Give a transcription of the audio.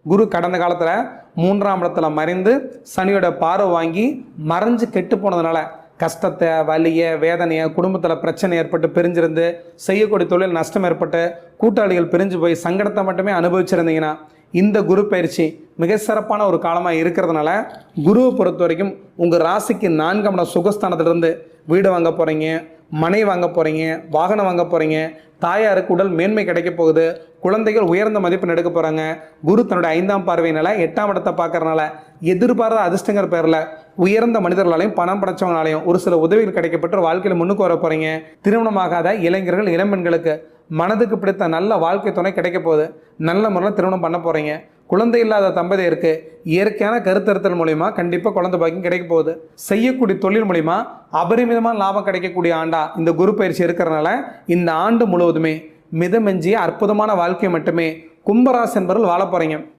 குரு கடந்த காலத்தில் 3ஆம் இடத்துல மறைந்து சனியோட பார்வை வாங்கி மறைஞ்சு கெட்டு போனதுனால கஷ்டத்தை, வலியை, வேதனையை, குடும்பத்தில் பிரச்சனை ஏற்பட்டு பிரிஞ்சிருந்து செய்யக்கூடிய தொழில் நஷ்டம் ஏற்பட்டு கூட்டாளிகள் பிரிஞ்சு போய் சங்கடத்தை மட்டுமே அனுபவிச்சிருந்தீங்கன்னா இந்த குரு பயிற்சி மிக சிறப்பான ஒரு காலமாக இருக்கிறதுனால குருவை பொறுத்த வரைக்கும் உங்கள் ராசிக்கு 4ஆம் இடம் சுகஸ்தானத்திலிருந்து வீடு வாங்க போகிறீங்க, மனை வாங்க போகிறீங்க, வாகனம் வாங்க போகிறீங்க, தாயாருக்கு உடல் மேன்மை கிடைக்க போகுது, குழந்தைகள் உயர்ந்த மதிப்பெண் எடுக்க போகிறாங்க. குரு தன்னுடைய 5ஆம் பார்வையினால 8ஆம் இடத்தை பார்க்கறனால எதிர்பாராத அதிர்ஷ்டங்கிற பேரில் உயர்ந்த மனிதர்களாலையும் பணம் படைச்சவங்களாலையும் ஒரு சில உதவிகள் கிடைக்கப்பட்டு வாழ்க்கையில் முன்னுக்கு வர போகிறீங்க. திருமணமாகாத இளைஞர்கள், இளம்பெண்களுக்கு மனதுக்கு பிடித்த நல்ல வாழ்க்கை துணை கிடைக்க போகுது. நல்ல முறையில் திருமணம் பண்ண போகிறீங்க. குழந்தை இல்லாத தம்பதியருக்கு இயற்கையான கருத்தறுத்தல் மூலிமா கண்டிப்பாக குழந்தை பாக்கியம் கிடைக்க போகுது. செய்யக்கூடிய தொழில் மூலிமா அபரிமிதமான லாபம் கிடைக்கக்கூடிய ஆண்டா இந்த குரு பயிற்சி இருக்கிறனால இந்த ஆண்டு முழுவதுமே மிதமெஞ்சிய அற்புதமான வாழ்க்கை மட்டுமே கும்பராசி என்பவர்கள் வாழ போகிறீங்க.